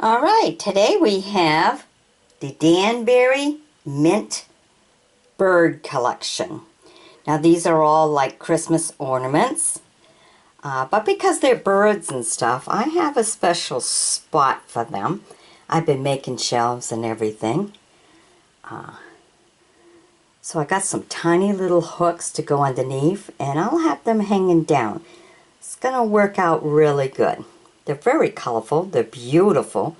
All right, today we have the Danbury Mint Bird Collection. Now these are all like Christmas ornaments, but because they're birds and stuff, I have a special spot for them. I've been making shelves and everything. So I got some tiny little hooks to go underneath, and I'll have them hanging down. It's going to work out really good. They're very colorful, they're beautiful.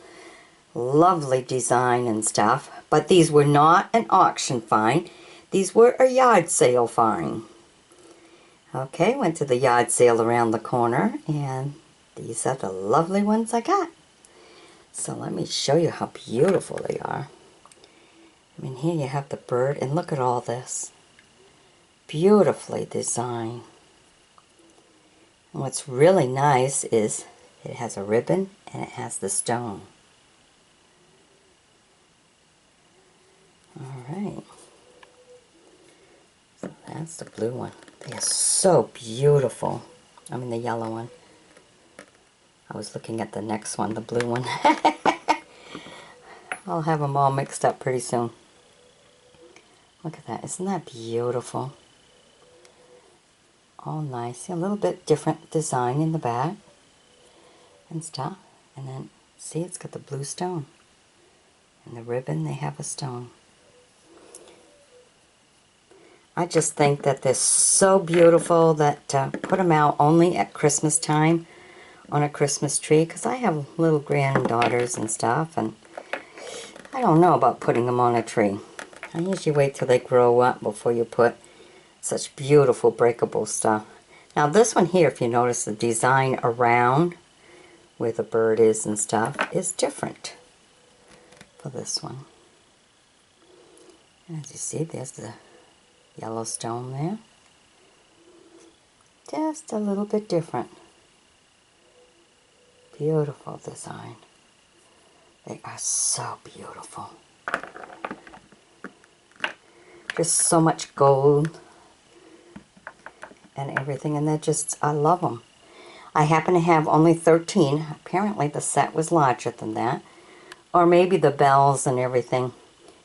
Lovely design and stuff, but these were not an auction find. These were a yard sale find. Okay, went to the yard sale around the corner, and these are the lovely ones I got. So let me show you how beautiful they are. I mean, here you have the bird, and look at all this. Beautifully designed. And what's really nice is it has a ribbon and it has the stone. Alright, so that's the blue one. They are so beautiful. I mean the yellow one. I was looking at the next one, the blue one. I'll have them all mixed up pretty soon. Look at that, isn't that beautiful? All nice, a little bit different design in the back and stuff. And then, see, it's got the blue stone. And the ribbon, they have a stone. I just think that they're so beautiful that put them out only at Christmas time on a Christmas tree, because I have little granddaughters and stuff, and I don't know about putting them on a tree. I usually wait till they grow up before you put such beautiful breakable stuff. Now this one here, if you notice the design around where the bird is and stuff, is different for this one. And as you see, there's the yellow stone there. Just a little bit different. Beautiful design. They are so beautiful. Just so much gold and everything, and they're just, I love them. I happen to have only 13. Apparently the set was larger than that. Or maybe the bells and everything,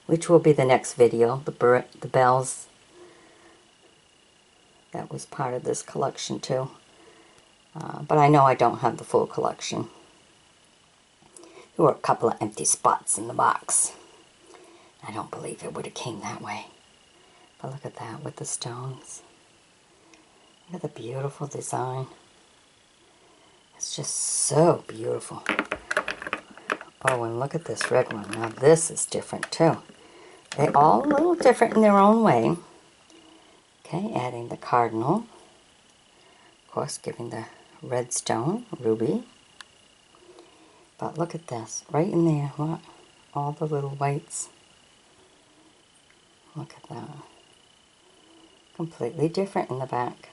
which will be the next video. The bells. That was part of this collection too. But I know I don't have the full collection. There were a couple of empty spots in the box. I don't believe it would have came that way. But look at that with the stones. Look at the beautiful design. It's just so beautiful. Oh, and look at this red one. Now this is different too. They're all a little different in their own way. Okay, adding the cardinal, of course giving the red stone, ruby. But look at this, right in there, look, all the little whites. Look at that. Completely different in the back.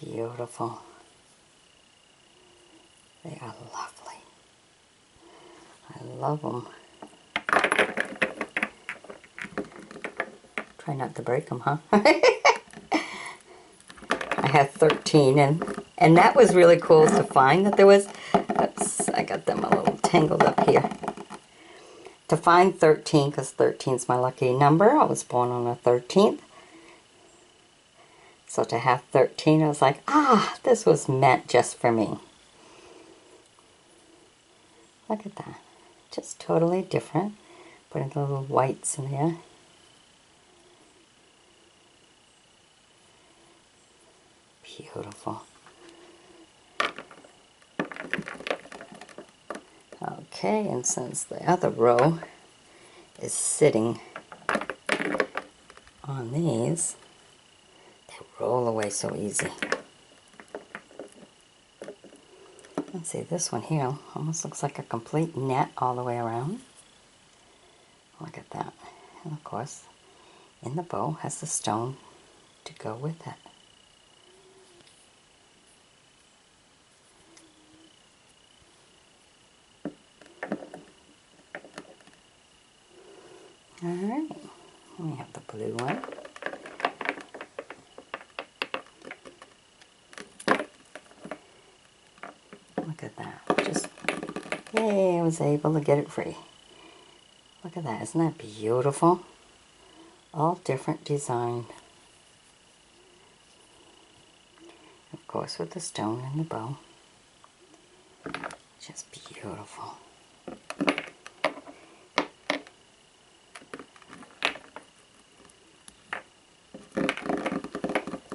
Beautiful. They are lovely. I love them. Try not to break them, huh? I had 13, and that was really cool to find that there was, oops, I got them a little tangled up here. To find 13, because 13 is my lucky number. I was born on the 13th. So to have 13, I was like, this was meant just for me. Look at that. Just totally different. Putting the little whites in there. Beautiful. Okay, and since the other row is sitting on these, they roll away so easy. Let's see, this one here almost looks like a complete net all the way around. Look at that. And of course, in the bow has the stone to go with it. Alright, we have the blue one. Look at that, just Yay, I was able to get it free. Look at that, isn't that beautiful? All different design. Of course with the stone and the bow. Just beautiful.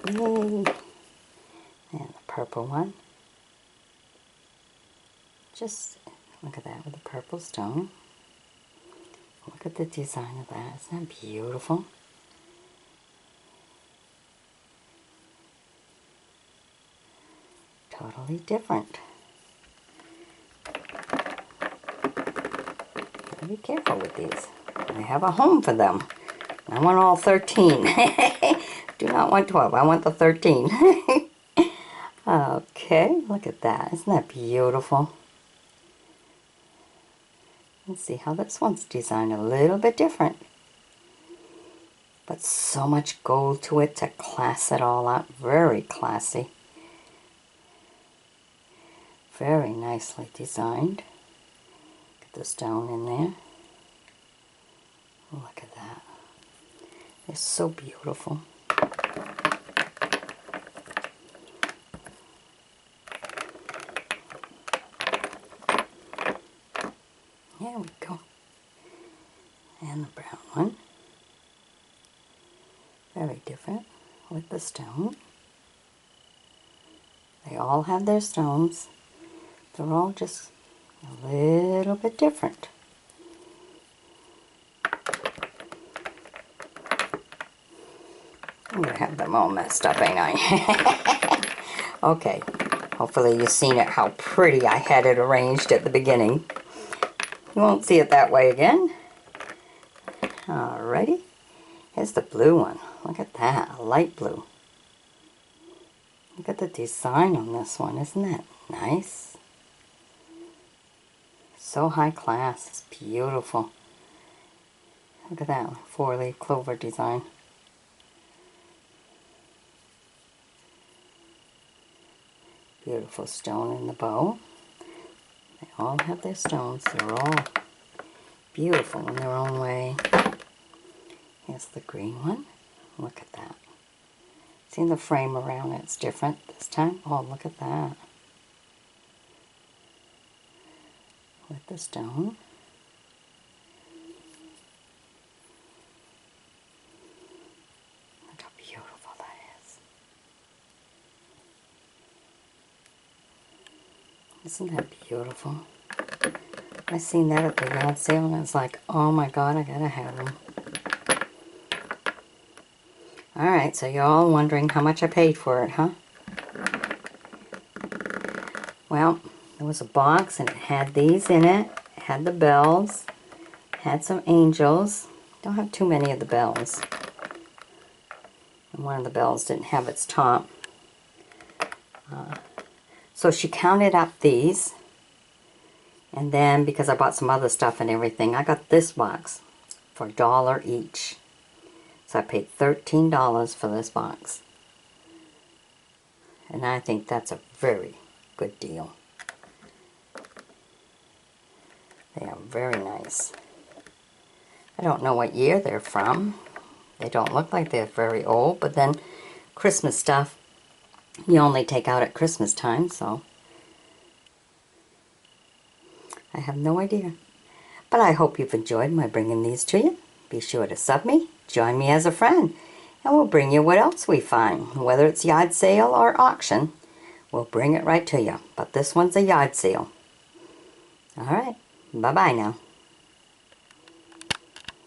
Yay! And the purple one. Just look at that with the purple stone. Look at the design of that. Isn't that beautiful? Totally different. Gotta be careful with these. I have a home for them. I want all 13. Do not want 12. I want the 13. Okay, look at that. Isn't that beautiful? Let's see how this one's designed a little bit different. But so much gold to it to class it all out. Very classy. Very nicely designed. Get the stone in there. Look at that. It's so beautiful. There we go. And the brown one. Very different with the stone. They all have their stones. They're all just a little bit different. I'm going to have them all messed up, ain't I? Okay, hopefully you've seen it, how pretty I had it arranged at the beginning. You won't see it that way again. Alrighty, here's the blue one. Look at that, a light blue. Look at the design on this one, isn't that nice? So high class, it's beautiful. Look at that 4-leaf clover design. Beautiful stone in the bow. They all have their stones. They're all beautiful in their own way. Here's the green one. Look at that. See the frame around it? It's different this time. Oh, look at that. With the stone. Look how beautiful that is. Isn't that beautiful? I seen that at the yard sale and I was like, oh my god, I gotta have them. Alright, so you're all wondering how much I paid for it, huh? Well, there was a box and it had these in it. It had the bells. It had some angels. Don't have too many of the bells. And one of the bells didn't have its top. So she counted up these. And then, because I bought some other stuff and everything, I got this box for $1 each. So I paid $13 for this box. And I think that's a very good deal. They are very nice. I don't know what year they're from. They don't look like they're very old, but then Christmas stuff you only take out at Christmas time, so I have no idea. But I hope you've enjoyed my bringing these to you. Be sure to sub me, join me as a friend, and we'll bring you what else we find. Whether it's yard sale or auction, we'll bring it right to you. But this one's a yard sale. Alright, bye-bye now.